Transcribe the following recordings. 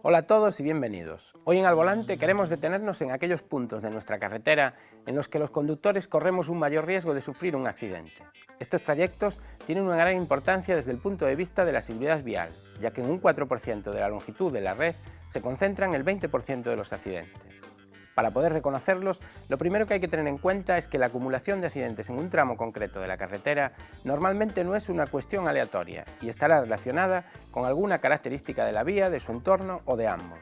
Hola a todos y bienvenidos. Hoy en Al Volante queremos detenernos en aquellos puntos de nuestra carretera en los que los conductores corremos un mayor riesgo de sufrir un accidente. Estos trayectos tienen una gran importancia desde el punto de vista de la seguridad vial, ya que en un 4% de la longitud de la red se concentran el 20% de los accidentes. Para poder reconocerlos, lo primero que hay que tener en cuenta es que la acumulación de accidentes en un tramo concreto de la carretera normalmente no es una cuestión aleatoria y estará relacionada con alguna característica de la vía, de su entorno o de ambos.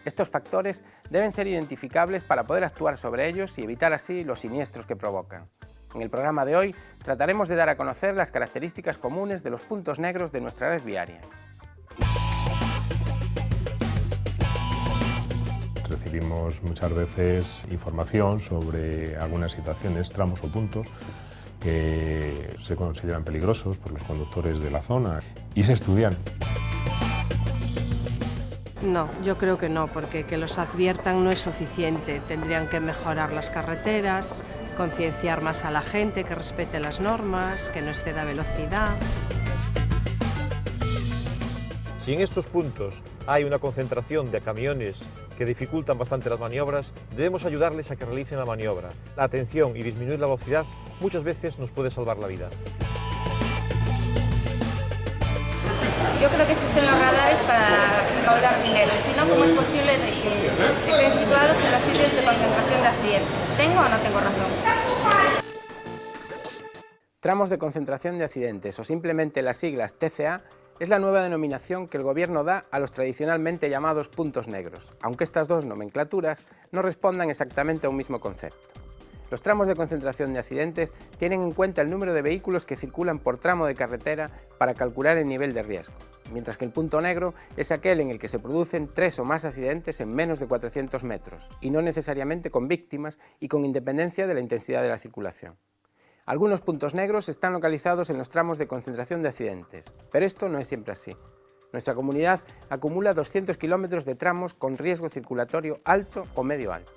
Estos factores deben ser identificables para poder actuar sobre ellos y evitar así los siniestros que provocan. En el programa de hoy trataremos de dar a conocer las características comunes de los puntos negros de nuestra red viaria. Recibimos muchas veces información sobre algunas situaciones, tramos o puntos que se consideran peligrosos por los conductores de la zona y se estudian. No, yo creo que no, porque que los adviertan no es suficiente. Tendrían que mejorar las carreteras, concienciar más a la gente, que respete las normas, que no exceda velocidad. Si en estos puntos hay una concentración de camiones que dificultan bastante las maniobras, debemos ayudarles a que realicen la maniobra. La atención y disminuir la velocidad muchas veces nos puede salvar la vida. Yo creo que existen los radares para recaudar dinero, si no, ¿cómo es posible de que estén situados en los sitios de concentración de accidentes? ¿Tengo o no tengo razón? Tramos de concentración de accidentes o simplemente las siglas TCA es la nueva denominación que el Gobierno da a los tradicionalmente llamados puntos negros, aunque estas dos nomenclaturas no respondan exactamente a un mismo concepto. Los tramos de concentración de accidentes tienen en cuenta el número de vehículos que circulan por tramo de carretera para calcular el nivel de riesgo, mientras que el punto negro es aquel en el que se producen 3 o más accidentes en menos de 400 metros, y no necesariamente con víctimas y con independencia de la intensidad de la circulación. Algunos puntos negros están localizados en los tramos de concentración de accidentes, pero esto no es siempre así. Nuestra comunidad acumula 200 kilómetros de tramos con riesgo circulatorio alto o medio alto.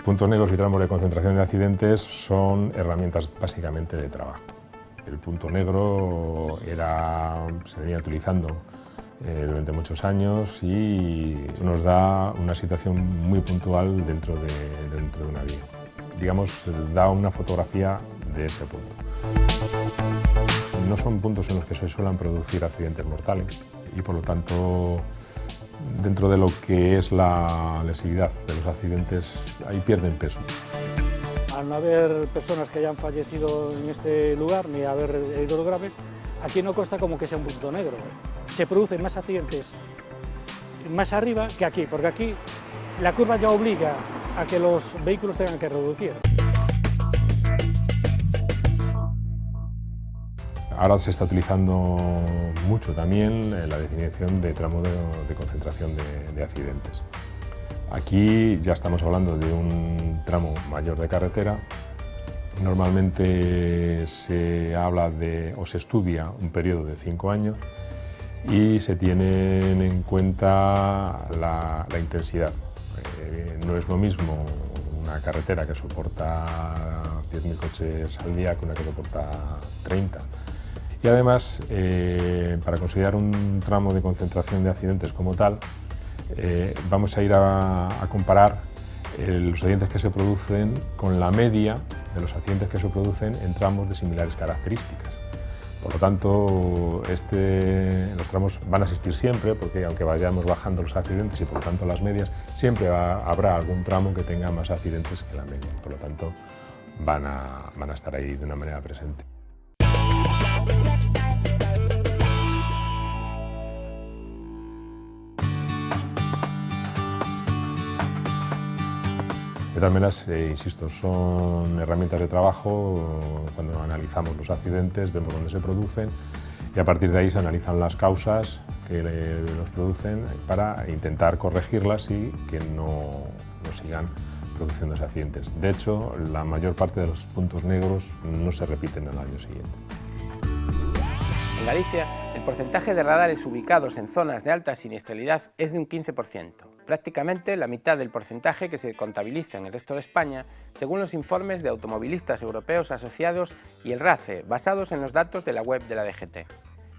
Puntos negros y tramos de concentración de accidentes son herramientas básicamente de trabajo. El punto negro se venía utilizando durante muchos años y nos da una situación muy puntual dentro de una vía. Digamos, da una fotografía de ese punto. No son puntos en los que se suelen producir accidentes mortales y por lo tanto, dentro de lo que es la lesividad de los accidentes, ahí pierden peso. Al no haber personas que hayan fallecido en este lugar ni haber heridos graves, aquí no consta como que sea un punto negro. Se producen más accidentes más arriba que aquí, porque aquí la curva ya obliga a que los vehículos tengan que reducir. Ahora se está utilizando mucho también la definición de tramo de concentración de accidentes. Aquí ya estamos hablando de un tramo mayor de carretera. Normalmente se habla o se estudia un periodo de 5 años y se tienen en cuenta la intensidad. No es lo mismo una carretera que soporta 10.000 coches al día que una que soporta 30. Y además, para considerar un tramo de concentración de accidentes como tal, vamos a ir a comparar los accidentes que se producen con la media de los accidentes que se producen en tramos de similares características. Por lo tanto, los tramos van a existir siempre, porque aunque vayamos bajando los accidentes y por lo tanto las medias, siempre habrá algún tramo que tenga más accidentes que la media. Por lo tanto, van a estar ahí de una manera presente. De todas maneras, insisto, son herramientas de trabajo. Cuando analizamos los accidentes, vemos dónde se producen y a partir de ahí se analizan las causas que los producen para intentar corregirlas y que no sigan produciéndose accidentes. De hecho, la mayor parte de los puntos negros no se repiten al año siguiente. En Galicia, el porcentaje de radares ubicados en zonas de alta siniestralidad es de un 15%, prácticamente la mitad del porcentaje que se contabiliza en el resto de España, según los informes de automovilistas europeos asociados y el RACE, basados en los datos de la web de la DGT.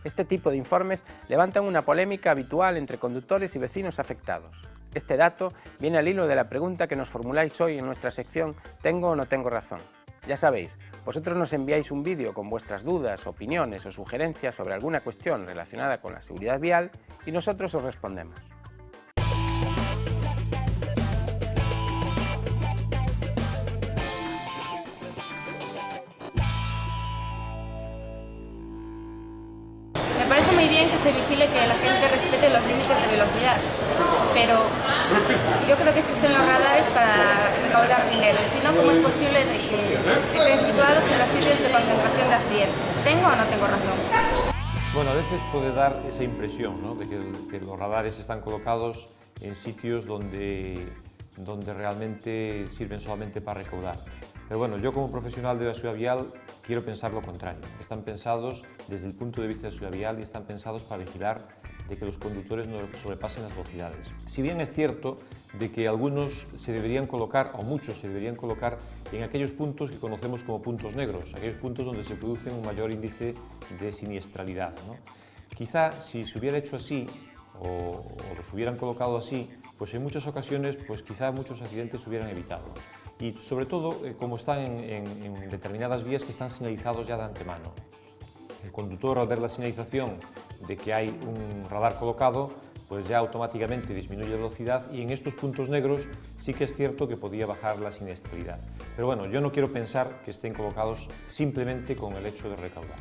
Este tipo de informes levantan una polémica habitual entre conductores y vecinos afectados. Este dato viene al hilo de la pregunta que nos formuláis hoy en nuestra sección ¿Tengo o no tengo razón? Ya sabéis, vosotros nos enviáis un vídeo con vuestras dudas, opiniones o sugerencias sobre alguna cuestión relacionada con la seguridad vial y nosotros os respondemos. Me parece muy bien que se vigile que la gente respete los límites de velocidad, pero yo creo que existen los radares para recaudar dinero, si no, ¿cómo es posible que estén situados en los sitios de concentración de accidentes? ¿Tengo o no tengo razón? Bueno, a veces puede dar esa impresión, ¿no?, de que los radares están colocados en sitios donde realmente sirven solamente para recaudar. Pero bueno, yo como profesional de la seguridad vial quiero pensar lo contrario. Están pensados desde el punto de vista de la seguridad vial y están pensados para vigilar de que los conductores no sobrepasen las velocidades. Si bien es cierto de que algunos se deberían colocar, o muchos se deberían colocar, en aquellos puntos que conocemos como puntos negros, aquellos puntos donde se produce un mayor índice de siniestralidad, ¿no? Quizá si se hubiera hecho así, o los hubieran colocado así, pues en muchas ocasiones, pues quizá muchos accidentes se hubieran evitado. Y sobre todo, como están en determinadas vías que están señalizados ya de antemano. El conductor, al ver la señalización de que hay un radar colocado, pues ya automáticamente disminuye la velocidad y en estos puntos negros sí que es cierto que podía bajar la siniestralidad. Pero bueno, yo no quiero pensar que estén colocados simplemente con el hecho de recaudar.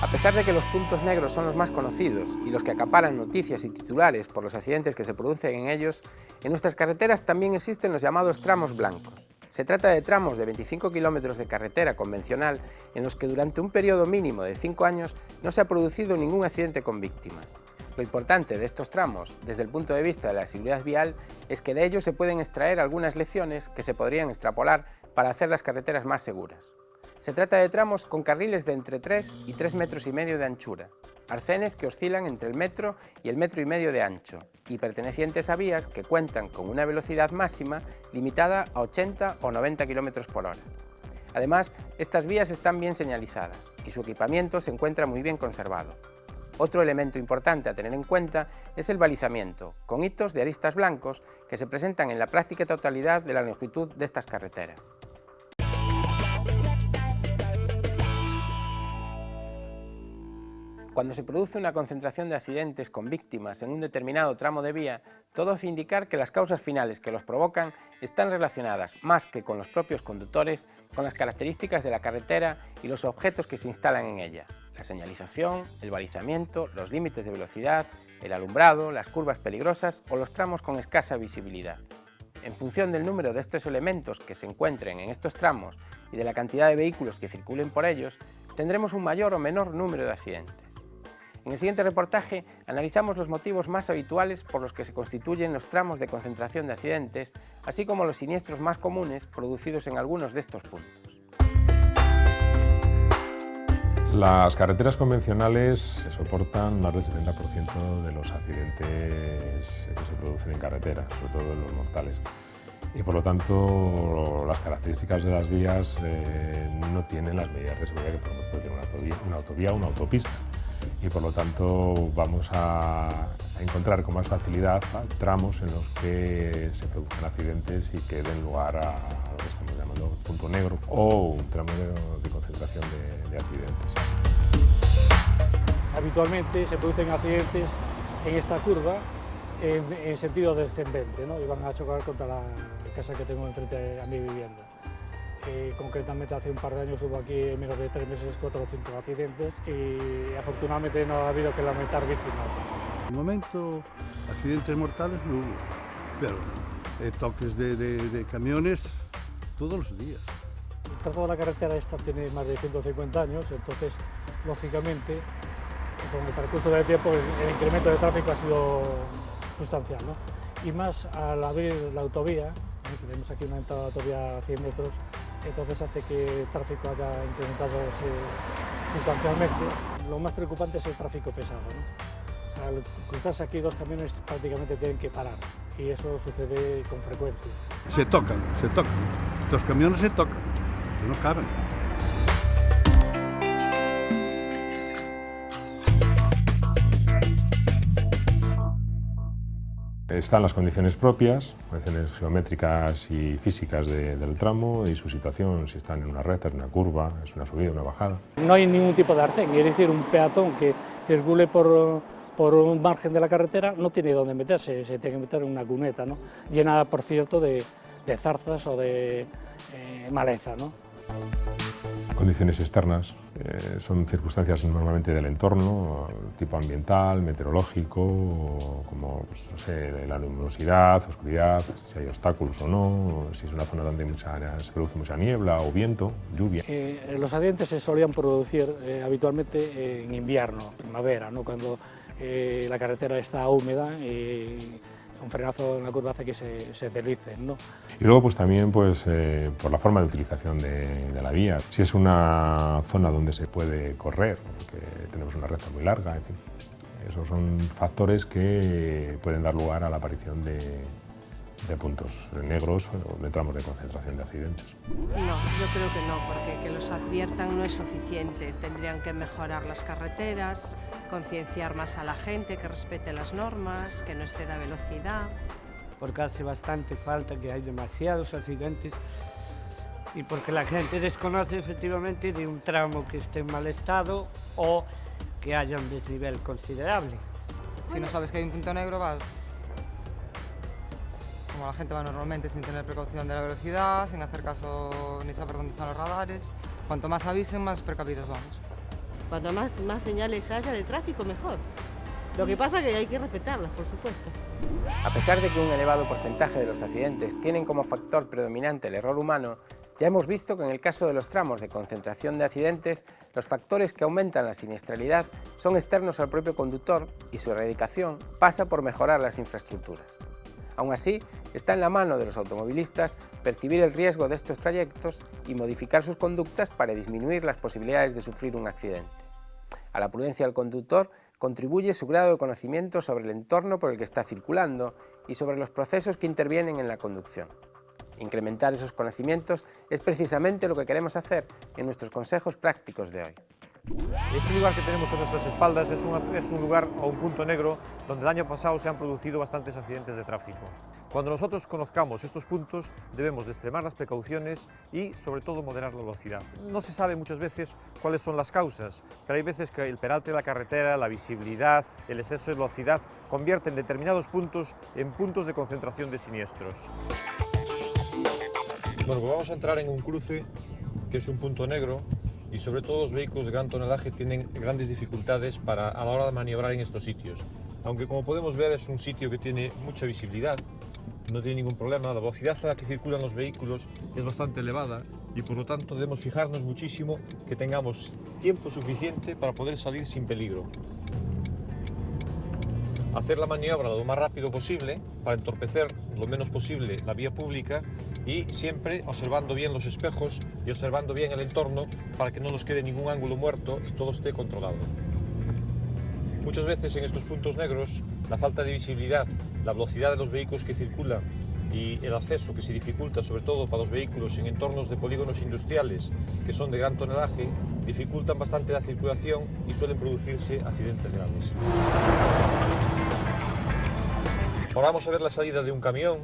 A pesar de que los puntos negros son los más conocidos y los que acaparan noticias y titulares por los accidentes que se producen en ellos, en nuestras carreteras también existen los llamados tramos blancos. Se trata de tramos de 25 kilómetros de carretera convencional en los que durante un periodo mínimo de 5 años no se ha producido ningún accidente con víctimas. Lo importante de estos tramos, desde el punto de vista de la seguridad vial, es que de ellos se pueden extraer algunas lecciones que se podrían extrapolar para hacer las carreteras más seguras. Se trata de tramos con carriles de entre 3 y 3,5 metros de anchura, arcenes que oscilan entre el metro y el 1,5 metros de ancho y pertenecientes a vías que cuentan con una velocidad máxima limitada a 80 o 90 km por hora. Además, estas vías están bien señalizadas y su equipamiento se encuentra muy bien conservado. Otro elemento importante a tener en cuenta es el balizamiento, con hitos de aristas blancos que se presentan en la práctica totalidad de la longitud de estas carreteras. Cuando se produce una concentración de accidentes con víctimas en un determinado tramo de vía, todo hace indicar que las causas finales que los provocan están relacionadas, más que con los propios conductores, con las características de la carretera y los objetos que se instalan en ella. La señalización, el balizamiento, los límites de velocidad, el alumbrado, las curvas peligrosas o los tramos con escasa visibilidad. En función del número de estos elementos que se encuentren en estos tramos y de la cantidad de vehículos que circulen por ellos, tendremos un mayor o menor número de accidentes. En el siguiente reportaje analizamos los motivos más habituales por los que se constituyen los tramos de concentración de accidentes, así como los siniestros más comunes producidos en algunos de estos puntos. Las carreteras convencionales soportan más del 70% de los accidentes que se producen en carretera, sobre todo los mortales. Y por lo tanto, las características de las vías no tienen las medidas de seguridad que podemos tener una autovía o una autopista. Y por lo tanto vamos a encontrar con más facilidad tramos en los que se produzcan accidentes y que den lugar a lo que estamos llamando punto negro o un tramo de concentración de accidentes. Habitualmente se producen accidentes en esta curva en sentido descendente, ¿no? Y van a chocar contra la casa que tengo enfrente a mi vivienda. Concretamente hace un par de años hubo aquí en menos de 3 meses 4 o 5 accidentes y afortunadamente no ha habido que lamentar víctimas. De momento accidentes mortales no hubo, pero toques de camiones todos los días. El trazado de la carretera esta tiene más de 150 años, entonces lógicamente con el transcurso del tiempo el incremento de tráfico ha sido sustancial, ¿no? Y más al abrir la autovía, tenemos aquí una entrada de autovía a 100 metros, entonces hace que el tráfico haya incrementado sustancialmente. Lo más preocupante es el tráfico pesado, ¿no? Al cruzarse aquí 2 camiones prácticamente tienen que parar y eso sucede con frecuencia. Se tocan, 2 camiones se tocan, que no caben. Están las condiciones propias, condiciones geométricas y físicas del tramo y su situación, si están en una recta, en una curva, es una subida, una bajada. No hay ningún tipo de arcén, es decir, un peatón que circule por un margen de la carretera no tiene dónde meterse, se tiene que meter en una cuneta, ¿no? Llena, por cierto, de zarzas o de maleza, ¿no? Condiciones externas, son circunstancias normalmente del entorno, tipo ambiental, meteorológico, como pues, no sé, la luminosidad, oscuridad, si hay obstáculos o no, si es una zona donde se produce mucha niebla o viento, lluvia. Los accidentes se solían producir habitualmente en invierno, primavera, ¿no? Cuando la carretera está húmeda y un frenazo en la curva hace que se deslicen, ¿no? Y luego pues también pues, por la forma de utilización de la vía. Si es una zona donde se puede correr, porque tenemos una recta muy larga, en fin, esos son factores que pueden dar lugar a la aparición de puntos negros o de tramos de concentración de accidentes. No, yo creo que no, porque que los adviertan no es suficiente. Tendrían que mejorar las carreteras, concienciar más a la gente, que respete las normas, que no exceda velocidad. Porque hace bastante falta, que hay demasiados accidentes y porque la gente desconoce efectivamente de un tramo que esté en mal estado o que haya un desnivel considerable. Si no sabes que hay un punto negro, vas como la gente va normalmente, sin tener precaución de la velocidad, sin hacer caso ni saber dónde están los radares. Cuanto más avisen, más precavidos vamos. Cuanto más señales haya de tráfico, mejor. Lo que pasa es que hay que respetarlas, por supuesto. A pesar de que un elevado porcentaje de los accidentes tienen como factor predominante el error humano, ya hemos visto que en el caso de los tramos de concentración de accidentes, los factores que aumentan la siniestralidad son externos al propio conductor y su erradicación pasa por mejorar las infraestructuras. Aún así, está en la mano de los automovilistas percibir el riesgo de estos trayectos y modificar sus conductas para disminuir las posibilidades de sufrir un accidente. A la prudencia del conductor contribuye su grado de conocimiento sobre el entorno por el que está circulando y sobre los procesos que intervienen en la conducción. Incrementar esos conocimientos es precisamente lo que queremos hacer en nuestros consejos prácticos de hoy. Este lugar que tenemos a nuestras espaldas es un lugar o un punto negro donde el año pasado se han producido bastantes accidentes de tráfico. Cuando nosotros conozcamos estos puntos debemos de extremar las precauciones y sobre todo moderar la velocidad. No se sabe muchas veces cuáles son las causas, pero hay veces que el peralte de la carretera, la visibilidad, el exceso de velocidad convierten determinados puntos en puntos de concentración de siniestros. Bueno, pues vamos a entrar en un cruce que es un punto negro y sobre todo los vehículos de gran tonelaje tienen grandes dificultades a la hora de maniobrar en estos sitios. Aunque como podemos ver es un sitio que tiene mucha visibilidad, no tiene ningún problema, la velocidad a la que circulan los vehículos es bastante elevada y por lo tanto debemos fijarnos muchísimo que tengamos tiempo suficiente para poder salir sin peligro. Hacer la maniobra lo más rápido posible para entorpecer lo menos posible la vía pública y siempre observando bien los espejos y observando bien el entorno para que no nos quede ningún ángulo muerto y todo esté controlado. Muchas veces en estos puntos negros la falta de visibilidad, la velocidad de los vehículos que circulan y el acceso que se dificulta sobre todo para los vehículos en entornos de polígonos industriales que son de gran tonelaje, dificultan bastante la circulación y suelen producirse accidentes graves. Ahora vamos a ver la salida de un camión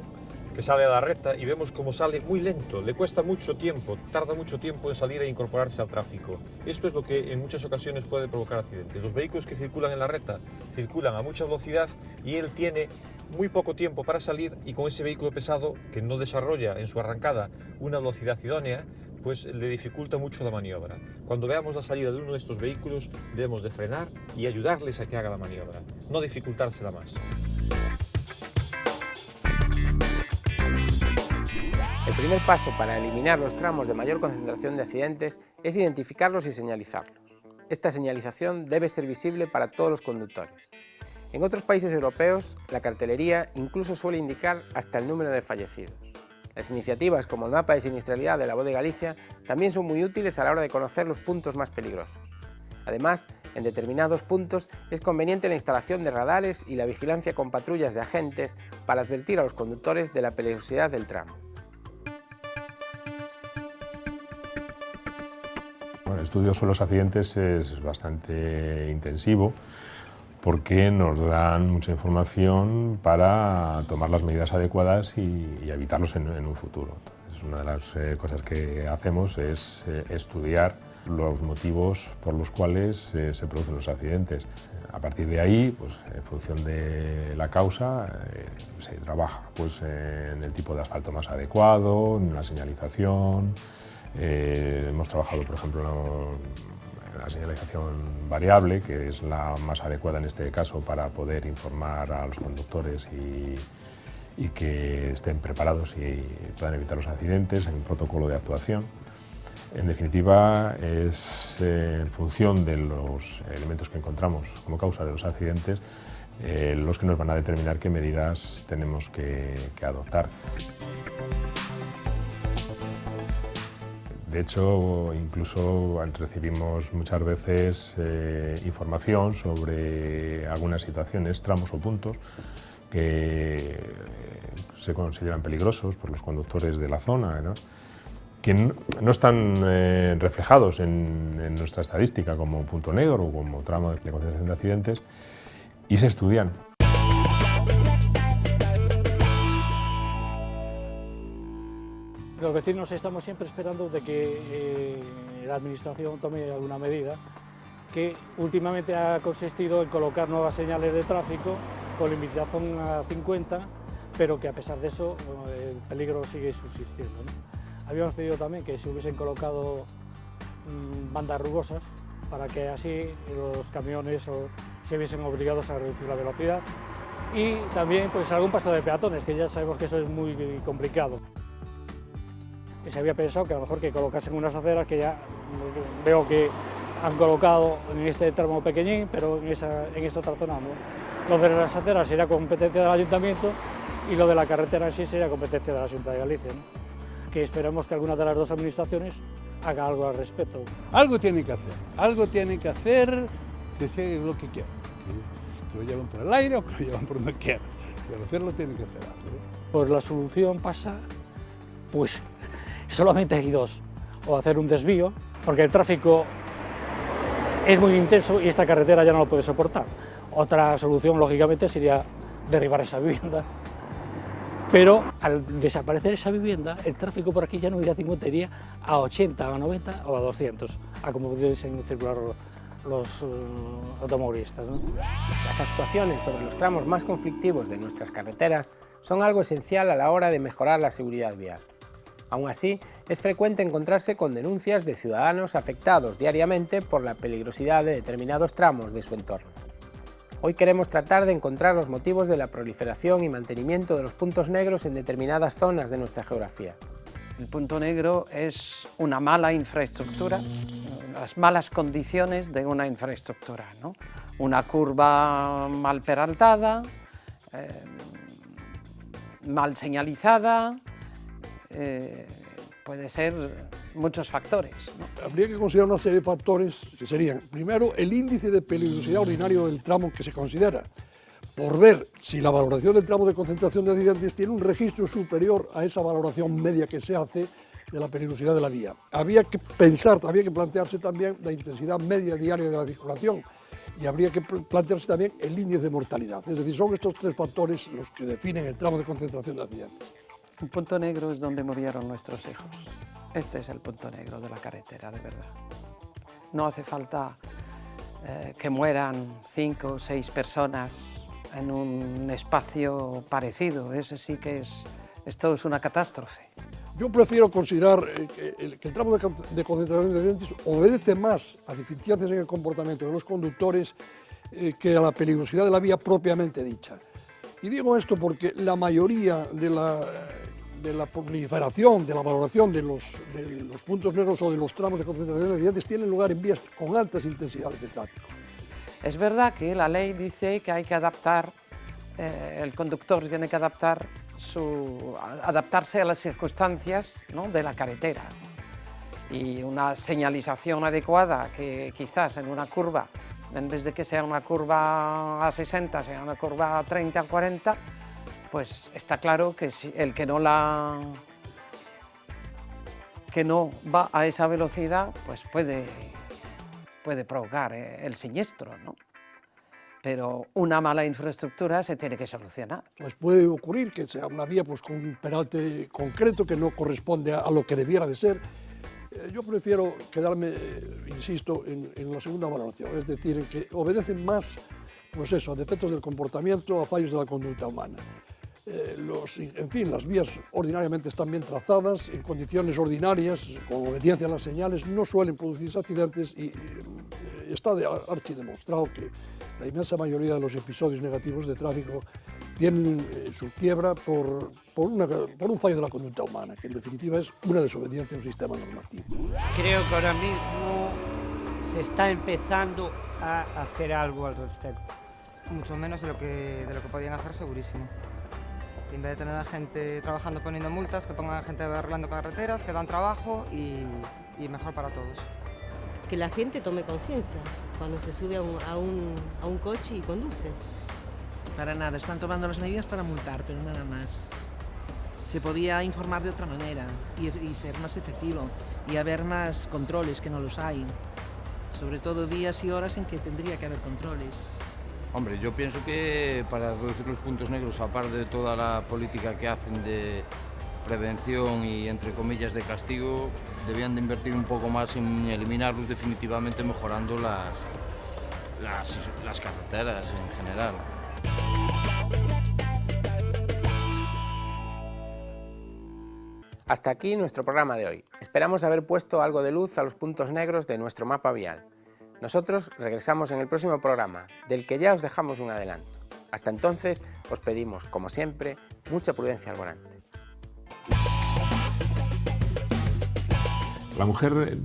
que sale a la recta y vemos cómo sale muy lento, le cuesta mucho tiempo, tarda mucho tiempo en salir e incorporarse al tráfico. Esto es lo que en muchas ocasiones puede provocar accidentes. Los vehículos que circulan en la recta circulan a mucha velocidad y él tiene muy poco tiempo para salir y con ese vehículo pesado que no desarrolla en su arrancada una velocidad idónea, pues le dificulta mucho la maniobra. Cuando veamos la salida de uno de estos vehículos debemos de frenar y ayudarles a que haga la maniobra, no dificultársela más. El primer paso para eliminar los tramos de mayor concentración de accidentes es identificarlos y señalizarlos. Esta señalización debe ser visible para todos los conductores. En otros países europeos, la cartelería incluso suele indicar hasta el número de fallecidos. Las iniciativas como el mapa de siniestralidad de la Voz de Galicia también son muy útiles a la hora de conocer los puntos más peligrosos. Además, en determinados puntos es conveniente la instalación de radares y la vigilancia con patrullas de agentes para advertir a los conductores de la peligrosidad del tramo. El estudio sobre los accidentes es bastante intensivo porque nos dan mucha información para tomar las medidas adecuadas y evitarlos en un futuro. Entonces, una de las cosas que hacemos es estudiar los motivos por los cuales se producen los accidentes. A partir de ahí, pues, en función de la causa, se trabaja pues, en el tipo de asfalto más adecuado, en la señalización. Hemos trabajado, por ejemplo, en la señalización variable, que es la más adecuada en este caso para poder informar a los conductores y que estén preparados y puedan evitar los accidentes, en un protocolo de actuación. En definitiva, es en función de los elementos que encontramos como causa de los accidentes los que nos van a determinar qué medidas tenemos que adoptar. De hecho, incluso recibimos muchas veces información sobre algunas situaciones, tramos o puntos que se consideran peligrosos por los conductores de la zona, ¿no? Que no están reflejados en nuestra estadística como punto negro o como tramo de concentración de accidentes y se estudian. Los vecinos estamos siempre esperando de que la administración tome alguna medida, que últimamente ha consistido en colocar nuevas señales de tráfico con limitación a 50, pero que a pesar de eso el peligro sigue subsistiendo, ¿no? Habíamos pedido también que se hubiesen colocado bandas rugosas para que así los camiones se viesen obligados a reducir la velocidad, y también pues algún paso de peatones, que ya sabemos que eso es muy complicado. Y se había pensado que a lo mejor que colocasen unas aceras, que ya veo que han colocado en este tramo pequeñín, pero en esta otra zona no. Lo de las aceras sería competencia del Ayuntamiento y lo de la carretera en sí sería competencia de la Xunta de Galicia, ¿no? Que esperemos que alguna de las dos administraciones haga algo al respecto. Algo tiene que hacer, que sea lo que quieran, que lo lleven por el aire o que lo lleven por donde quieran, pero hacerlo tiene que hacer algo, ¿no? Pues la solución pasa, pues solamente hay dos: o hacer un desvío, porque el tráfico es muy intenso y esta carretera ya no lo puede soportar. Otra solución, lógicamente, sería derribar esa vivienda. Pero al desaparecer esa vivienda, el tráfico por aquí ya no irá a 50, iría a 80, a 90 o a 200, a como pudiesen circular los automovilistas, ¿no? Las actuaciones sobre los tramos más conflictivos de nuestras carreteras son algo esencial a la hora de mejorar la seguridad vial. Aún así, es frecuente encontrarse con denuncias de ciudadanos afectados diariamente por la peligrosidad de determinados tramos de su entorno. Hoy queremos tratar de encontrar los motivos de la proliferación y mantenimiento de los puntos negros en determinadas zonas de nuestra geografía. El punto negro es una mala infraestructura, las malas condiciones de una infraestructura, ¿no? Una curva mal peraltada, mal señalizada, puede ser muchos factores, ¿no? Habría que considerar una serie de factores que serían, primero, el índice de peligrosidad ordinario del tramo que se considera, por ver si la valoración del tramo de concentración de accidentes tiene un registro superior a esa valoración media que se hace de la peligrosidad de la vía. Había que plantearse también la intensidad media diaria de la circulación y habría que plantearse también el índice de mortalidad. Es decir, son estos tres factores los que definen el tramo de concentración de accidentes. Un punto negro es donde murieron nuestros hijos. Este es el punto negro de la carretera, de verdad. No hace falta que mueran 5 o 6 personas en un espacio parecido. Ese sí que esto es una catástrofe. Yo prefiero considerar que el tramo de concentración de accidentes obedece más a deficiencias en el comportamiento de los conductores que a la peligrosidad de la vía propiamente dicha. Y digo esto porque la mayoría de la proliferación, de la valoración de los puntos negros o de los tramos de concentración de accidentes tienen lugar en vías con altas intensidades de tráfico. Es verdad que la ley dice que hay que adaptar, el conductor tiene que adaptarse a las circunstancias, ¿no?, de la carretera. Y una señalización adecuada que quizás en una curva, en vez de que sea una curva a 60, sea una curva a 30, 40, pues está claro que si el que no va a esa velocidad, pues puede provocar el siniestro, ¿no? pero una mala infraestructura se tiene que solucionar. Pues puede ocurrir que sea una vía pues, con un peralte concreto que no corresponde a lo que debiera de ser. Yo prefiero quedarme, insisto, en la segunda valoración, es decir, en que obedecen más pues eso, a defectos del comportamiento, a fallos de la conducta humana. En fin, las vías ordinariamente están bien trazadas, en condiciones ordinarias, con obediencia a las señales, no suelen producirse accidentes y está archidemostrado que la inmensa mayoría de los episodios negativos de tráfico tienen su quiebra por un fallo de la conducta humana, que en definitiva es una desobediencia a un sistema normativo. Creo que ahora mismo se está empezando a hacer algo al respecto. Mucho menos de lo que podían hacer, segurísimo. En vez de tener a gente trabajando poniendo multas, que pongan a gente arreglando carreteras, que dan trabajo y mejor para todos. Que la gente tome conciencia cuando se sube a un coche y conduce. Para nada, están tomando las medidas para multar, pero nada más. Se podía informar de otra manera y ser más efectivo y haber más controles, que no los hay. Sobre todo días y horas en que tendría que haber controles. Hombre, yo pienso que para reducir los puntos negros, aparte de toda la política que hacen de prevención y, entre comillas, de castigo, debían de invertir un poco más en eliminarlos definitivamente, mejorando las carreteras en general. Hasta aquí nuestro programa de hoy. Esperamos haber puesto algo de luz a los puntos negros de nuestro mapa vial. Nosotros regresamos en el próximo programa, del que ya os dejamos un adelanto. Hasta entonces, os pedimos, como siempre, mucha prudencia al volante. La mujer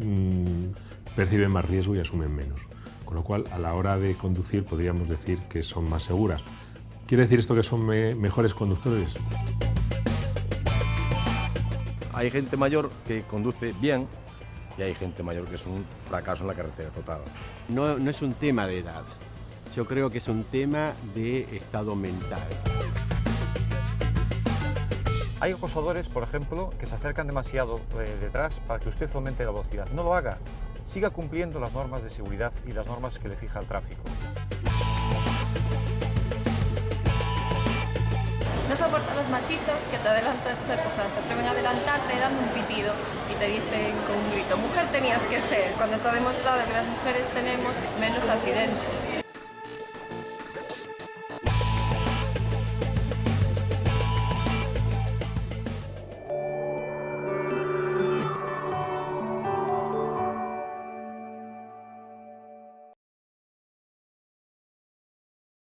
percibe más riesgo y asume menos, con lo cual a la hora de conducir podríamos decir que son más seguras. ¿Quiere decir esto que son mejores conductores? Hay gente mayor que conduce bien y hay gente mayor que es un fracaso en la carretera total. No es un tema de edad, yo creo que es un tema de estado mental. Hay acosadores, por ejemplo, que se acercan demasiado detrás para que usted aumente la velocidad. No lo haga. Siga cumpliendo las normas de seguridad y las normas que le fija el tráfico. No soporto a los machitos que te adelantan, se atreven a adelantarte dando un pitido y te dicen con un grito: mujer tenías que ser, cuando está demostrado que las mujeres tenemos menos accidentes.